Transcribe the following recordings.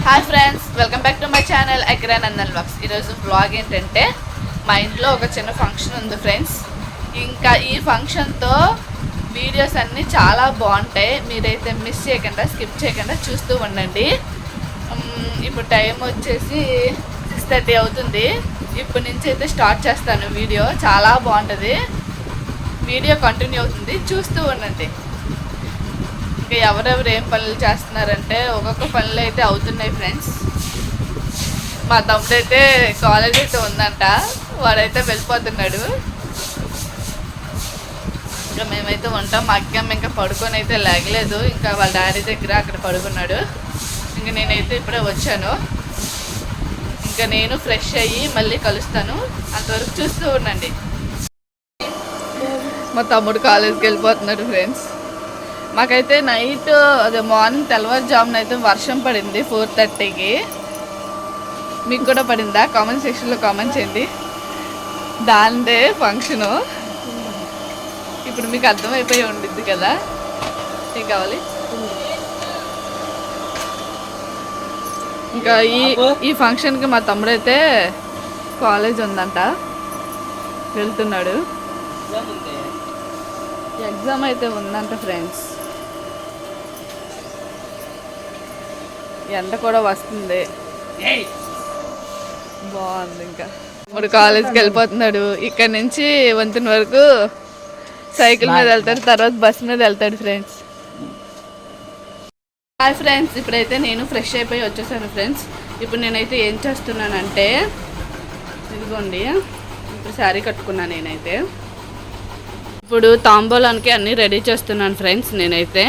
Hi friends, welcome back to my channel Agra Nandan vlogs. ఈరోజు vlog ఏంటంటే మా ఇంట్లో ఒక చిన్న ఫంక్షన్ ఉంది ఫ్రెండ్స్. ఇంకా ఈ ఫంక్షన్తో వీడియోస్ అన్నీ చాలా బాగుంటాయి. మీరైతే మిస్ చేయకుండా, స్కిప్ చేయకుండా చూస్తూ ఉండండి. ఇప్పుడు టైం వచ్చేసి 6:30 అవుతుంది. ఇప్పటి నుంచి అయితే స్టార్ట్ చేస్తాను. వీడియో చాలా బాగుంటుంది. వీడియో కంటిన్యూ అవుతుంది, చూస్తూ ఉండండి. ఇంకా ఎవరెవరు ఏం పనులు చేస్తున్నారంటే ఒక్కొక్క పనులు అయితే అవుతున్నాయి ఫ్రెండ్స్. మా తమ్ముడు అయితే కాలేజ్ అయితే ఉందంట, వాడైతే వెళ్ళిపోతున్నాడు. ఇంకా మేమైతే ఉంటాం. మా అక్కమ్మ ఇంకా పడుకొని అయితే లేగలేదు, ఇంకా వాళ్ళ డాడీ దగ్గర అక్కడ పడుకున్నాడు. ఇంకా నేనైతే ఇప్పుడే వచ్చాను. ఇంకా నేను ఫ్రెష్ అయ్యి మళ్ళీ కలుస్తాను. అంతవరకు చూస్తూ ఉండండి. మా తమ్ముడు కాలేజ్కి వెళ్ళిపోతున్నాడు ఫ్రెండ్స్. మాకైతే నైట్ అదే మార్నింగ్ తెల్లవారుజామున అయితే వర్షం పడింది 4:30కి. మీకు కూడా పడిందా? కామెంట్ సెక్షన్లో కామెంట్ చేయండి. దాందే ఫంక్షను. ఇప్పుడు మీకు అర్థమైపోయి ఉండిద్ది కదా ఏం కావాలి. ఇంకా ఈ ఫంక్షన్కి మా తమ్ముడు అయితే కాలేజ్ ఉందంట, వెళ్తున్నాడు. ఎగ్జామ్ అయితే ఉందంట ఫ్రెండ్స్. ఎండ కూడా వస్తుంది, బాగుంది. ఇంకా ఇప్పుడు కాలేజ్కి వెళ్ళిపోతున్నాడు. ఇక్కడ నుంచి వంతెన వరకు సైకిల్ మీద వెళ్తాడు, తర్వాత బస్ మీద వెళ్తాడు ఫ్రెండ్స్. హాయ్ ఫ్రెండ్స్, ఇప్పుడైతే నేను ఫ్రెష్ అయిపోయి వచ్చేసాను ఫ్రెండ్స్. ఇప్పుడు నేనైతే ఏం చేస్తున్నానంటే ఇదిగోండి, ఇప్పుడు శారీ కట్టుకున్నాను నేనైతే. ఇప్పుడు తాంబూలానికి అన్నీ రెడీ చేస్తున్నాను ఫ్రెండ్స్. నేనైతే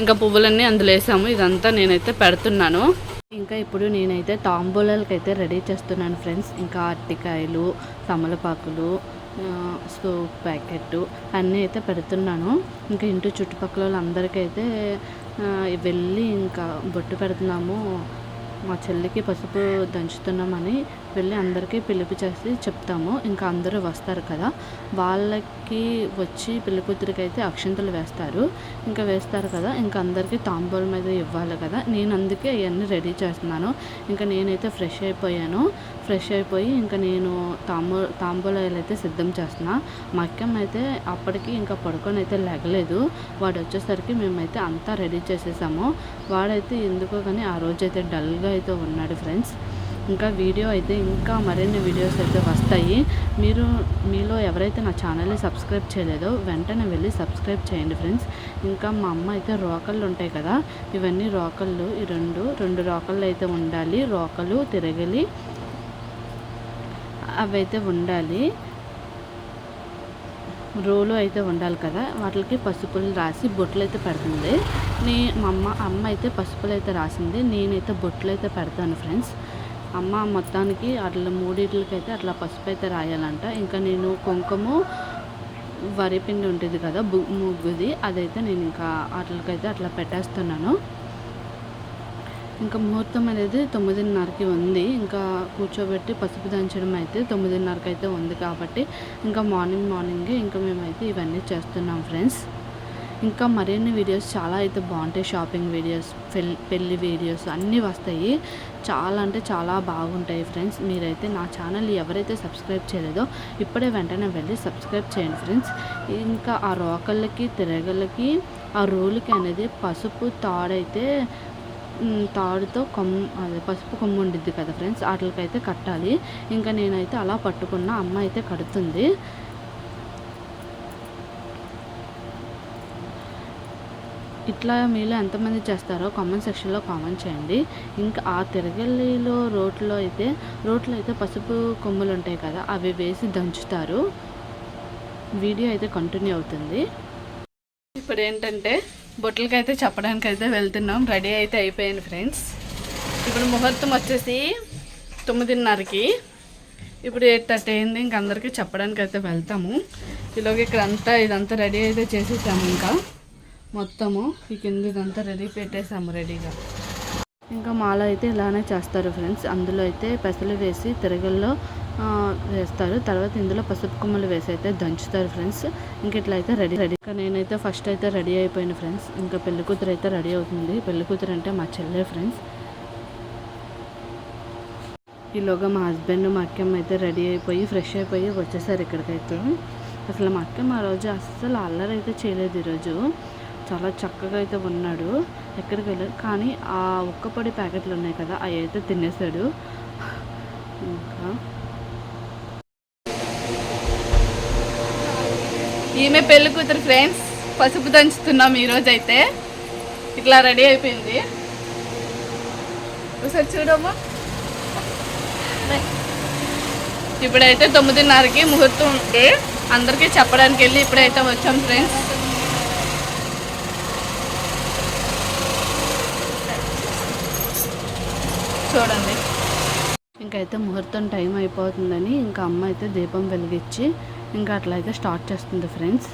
ఇంకా పువ్వులన్నీ అందులో వేసాము, ఇదంతా నేనైతే పెడుతున్నాను. ఇంకా ఇప్పుడు నేనైతే తాంబూలాలకి అయితే రెడీ చేస్తున్నాను ఫ్రెండ్స్. ఇంకా అరటికాయలు, తమలపాకులు, సోప్ ప్యాకెట్ అన్నీ అయితే పెడుతున్నాను. ఇంకా ఇంటి చుట్టుపక్కల వాళ్ళందరికైతే వెళ్ళి ఇంకా బొట్టు పెడుతున్నాము. మా చెల్లికి పసుపు దంచుతున్నామని వెళ్ళి అందరికీ పిలుపు చేసి చెప్తాము. ఇంకా అందరూ వస్తారు కదా, వాళ్ళకి వచ్చి పెళ్లి కూతురికి అయితే అక్షంతలు వేస్తారు. ఇంకా వేస్తారు కదా, ఇంకా అందరికీ తాంబూలం మీద ఇవ్వాలి కదా. నేను అందుకే అవన్నీ రెడీ చేస్తున్నాను. ఇంకా నేనైతే ఫ్రెష్ అయిపోయి ఇంకా నేను తాంబూలాలు అయితే సిద్ధం చేస్తున్నా. మా అక్కమ్మ అయితే అప్పటికి ఇంకా పడుకొని అయితే లేగలేదు. వాడు వచ్చేసరికి మేమైతే అంతా రెడీ చేసేసాము. వాడైతే ఎందుకో కానీ ఆ రోజైతే డల్గా అయితే ఉన్నాడు ఫ్రెండ్స్. ఇంకా వీడియో అయితే ఇంకా మరిన్ని వీడియోస్ అయితే వస్తాయి. మీలో ఎవరైతే నా ఛానల్ని సబ్స్క్రైబ్ చేయలేదో వెంటనే వెళ్ళి సబ్స్క్రైబ్ చేయండి ఫ్రెండ్స్. ఇంకా మా అమ్మ అయితే రోకళ్ళు ఉంటాయి కదా, ఇవన్నీ రోకళ్ళు, ఈ రెండు రోకళ్ళు అయితే ఉండాలి. రోకలు, తిరగలి అవి అయితే ఉండాలి. రోలు అయితే ఉండాలి కదా, వాటికి పసుపులు రాసి బొట్లు అయితే పెడుతుంది. మా అమ్మ అయితే పసుపులు అయితే రాసింది, నేనైతే బొట్లు అయితే పెడతాను ఫ్రెండ్స్. అమ్మ మొత్తానికి అట్లా మూడిట్లకైతే అట్లా పసుపు అయితే రాయాలంట. ఇంకా నేను కుంకుమ, వరిపిండి ఉంటుంది కదా ముగ్గుది, అదైతే నేను ఇంకా వాటికైతే అట్లా పెట్టేస్తున్నాను. ఇంకా ముహూర్తం అనేది 9:30కి ఉంది. ఇంకా కూర్చోబెట్టి పసుపు దంచడం అయితే 9:30కి అయితే ఉంది కాబట్టి ఇంకా మార్నింగే ఇంకా మేమైతే ఇవన్నీ చేస్తున్నాం ఫ్రెండ్స్. ఇంకా మరిన్ని వీడియోస్ చాలా అయితే బాగుంటాయి. షాపింగ్ వీడియోస్, పెళ్ళి వీడియోస్ అన్నీ వస్తాయి. చాలా అంటే చాలా బాగుంటాయి ఫ్రెండ్స్. మీరైతే నా ఛానల్ ఎవరైతే సబ్స్క్రైబ్ చేయలేదో ఇప్పుడే వెంటనే వెళ్ళి సబ్స్క్రైబ్ చేయండి ఫ్రెండ్స్. ఇంకా ఆ రోకళ్ళకి, తిరగలకి, ఆ రోలుకి అనేది పసుపు తాడుతో అదే పసుపు కొమ్ము ఉండిద్ది కదా ఫ్రెండ్స్, వాటికైతే కట్టాలి. ఇంకా నేనైతే అలా పట్టుకున్న, అమ్మ అయితే కడుతుంది. ఇట్లా మీలో ఎంతమంది చేస్తారో కామెంట్ సెక్షన్లో కామెంట్ చేయండి. ఇంకా ఆ తిరగలిలో రోట్లో అయితే పసుపు కొమ్ములు ఉంటాయి కదా, అవి వేసి దంచుతారు. వీడియో అయితే కంటిన్యూ అవుతుంది. ఇప్పుడు ఏంటంటే బొట్లకైతే చెప్పడానికి అయితే వెళ్తున్నాం. రెడీ అయితే అయిపోయాను ఫ్రెండ్స్. ఇప్పుడు ముహూర్తం వచ్చేసి 9:30కి, ఇప్పుడు 8:30 అయింది. ఇంక అందరికీ చెప్పడానికి అయితే వెళ్తాము. ఈలోగా ఇదంతా రెడీ అయితే చేసేసాము. ఇంకా మొత్తము ఈ కింద ఇదంతా రెడీ పెట్టేసాము రెడీగా. ఇంకా మాల అయితే ఇలానే చేస్తారు ఫ్రెండ్స్. అందులో అయితే పెసలు వేసి తిరగల్లో వేస్తారు. తర్వాత ఇందులో పసుపు కొమ్మలు వేసి అయితే దంచుతారు ఫ్రెండ్స్. ఇంక ఇట్లా అయితే రెడీ. ఇంకా నేనైతే ఫస్ట్ అయితే రెడీ అయిపోయాను ఫ్రెండ్స్. ఇంకా పెళ్లి కూతురు అయితే రెడీ అవుతుంది. పెళ్లి కూతురు అంటే మా చెల్లె ఫ్రెండ్స్. ఈలోగా మా హస్బెండ్ మా అక్కమ్మ అయితే రెడీ అయిపోయి ఫ్రెష్ అయిపోయి వచ్చేసారు ఇక్కడికైతే. అసలు మా అక్కమ్మ ఆ రోజు అస్సలు అల్లరి అయితే చేయలేదు. ఈరోజు చాలా చక్కగా అయితే ఉన్నాడు, ఎక్కడికి వెళ్ళాడు. కానీ ఆ ఉక్కపొడి ప్యాకెట్లు ఉన్నాయి కదా, అవి అయితే తినేసాడు. ఇంకా ఈమె పెళ్ళి కూతురు ఫ్రెండ్స్, పసుపు దంచుతున్నాం ఈరోజు అయితే. ఇట్లా రెడీ అయిపోయింది. ఒకసారి చూడమ్మా. ఇప్పుడైతే 9:30కి ముహూర్తం ఉంటే అందరికీ చెప్పడానికి వెళ్ళి ఇప్పుడైతే వచ్చాం ఫ్రెండ్స్. చూడండి, ఇంకైతే ముహూర్తం టైం అయిపోతుందని ఇంకా అమ్మ అయితే దీపం వెలిగించి ఇంకా అట్లా అయితే స్టార్ట్ చేస్తుంది ఫ్రెండ్స్.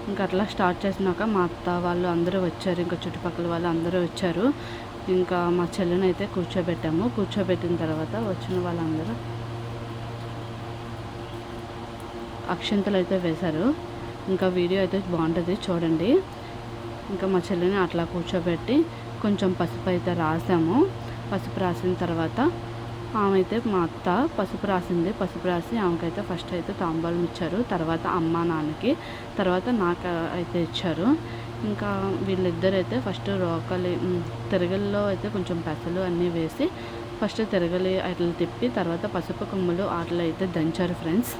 ఇంకా అట్లా స్టార్ట్ చేసినాక మా అత్త వాళ్ళు అందరూ వచ్చారు, ఇంకా చుట్టుపక్కల వాళ్ళు అందరూ వచ్చారు. ఇంకా మా చెల్లిని అయితే కూర్చోబెట్టాము. కూర్చోబెట్టిన తర్వాత వచ్చిన వాళ్ళందరూ అక్షింతలు అయితే వేశారు. ఇంకా వీడియో అయితే బాగుంటుంది చూడండి. ఇంకా మా చెల్లిని అట్లా కూర్చోబెట్టి కొంచెం పసుపు అయితే రాసాము. పసుపు రాసిన తర్వాత ఆమె అయితే మా అత్త పసుపు రాసింది. పసుపు రాసి ఆమెకైతే ఫస్ట్ అయితే తాంబూలం ఇచ్చారు, తర్వాత అమ్మ నాన్నకి, తర్వాత నాకు అయితే ఇచ్చారు. ఇంకా వీళ్ళిద్దరైతే ఫస్ట్ రోకలి తిరగల్లో అయితే కొంచెం పెసలు అన్నీ వేసి ఫస్ట్ తిరగలి అట్లా తిప్పి తర్వాత పసుపు కొమ్ములు అట్లా అయితే దంచారు ఫ్రెండ్స్.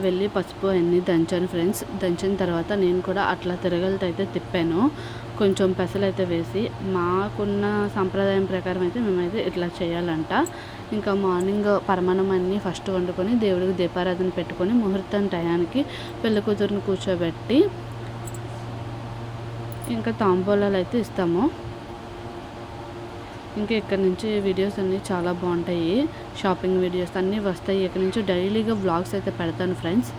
వెళ్ళి పసుపు అన్నీ దంచాను ఫ్రెండ్స్. దంచిన తర్వాత నేను కూడా అట్లా తిరగలతో అయితే తిప్పాను. కొంచెం పెసలు అయితే వేసి మాకున్న సంప్రదాయం ప్రకారం అయితే మేమైతే ఇట్లా చేయాలంట. ఇంకా మార్నింగ్ పరమాన్నం అన్నీ ఫస్ట్ వండుకొని దేవుడికి దీపారాధన పెట్టుకొని ముహూర్తం టయానికి పెళ్లి కూతురుని కూర్చోబెట్టి ఇంకా తాంబూలాలు అయితే ఇస్తాము. ఇంకా ఇక్కడ నుంచి వీడియోస్ అన్నీ చాలా బాగుంటాయి, షాపింగ్ వీడియోస్ అన్నీ వస్తాయి. ఇక్కడ నుంచి డైలీగా వ్లాగ్స్ అయితే పెడతాను ఫ్రెండ్స్.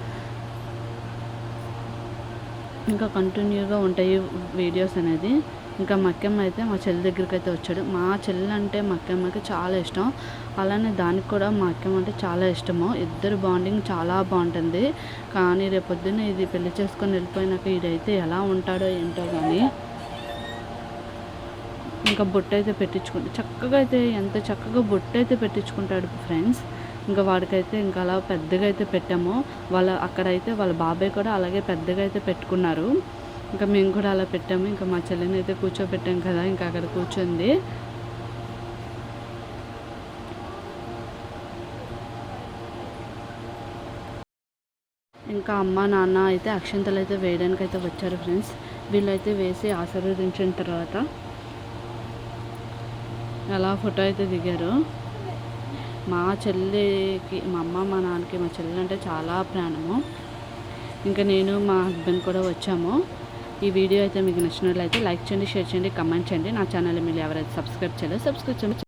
ఇంకా కంటిన్యూగా ఉంటాయి వీడియోస్ అనేది. ఇంకా మా అక్కమ్మ అయితే మా చెల్లి దగ్గరికి అయితే వచ్చాడు. మా చెల్లి అంటే మా అక్కమ్మకి చాలా ఇష్టం, అలానే దానికి కూడా మా అక్కమ్మ అంటే చాలా ఇష్టము. ఇద్దరు బాండింగ్ చాలా బాగుంటుంది. కానీ రేపొద్దున ఇది పెళ్లి చేసుకొని వెళ్ళిపోయినాక ఇదైతే ఎలా ఉంటాడో ఏంటో. కానీ ఇంకా బొట్టు అయితే పెట్టించుకుంటే చక్కగా అయితే ఎంత చక్కగా బొట్టు అయితే పెట్టించుకుంటాడు ఫ్రెండ్స్. ఇంకా వాడికైతే ఇంకా అలా పెద్దగా అయితే పెట్టాము. అక్కడైతే వాళ్ళ బాబాయ్ కూడా అలాగే పెద్దగా అయితే పెట్టుకున్నారు. ఇంకా మేము కూడా అలా పెట్టాము. ఇంకా మా చెల్లిని అయితే కూర్చోబెట్టాం కదా, ఇంకా అక్కడ కూర్చుంది. ఇంకా అమ్మ నాన్న అయితే అక్షంతలు అయితే వేయడానికి అయితే వచ్చారు ఫ్రెండ్స్. వీళ్ళైతే వేసి ఆశీర్వదించిన తర్వాత అలా ఫోటో అయితే దిగారు. మా చెల్లికి మా అమ్మ మా నాన్నకి మా చెల్లి అంటే చాలా ప్రాణము. ఇంకా నేను మా హస్బెండ్ కూడా వచ్చాము. ఈ వీడియో అయితే మీకు నచ్చినట్లయితే లైక్ చేయండి, షేర్ చేయండి, కమెంట్ చేయండి. నా ఛానల్ మీరు ఎవరైతే సబ్స్క్రైబ్ చేయలేదు సబ్స్క్రైబ్ చేయండి.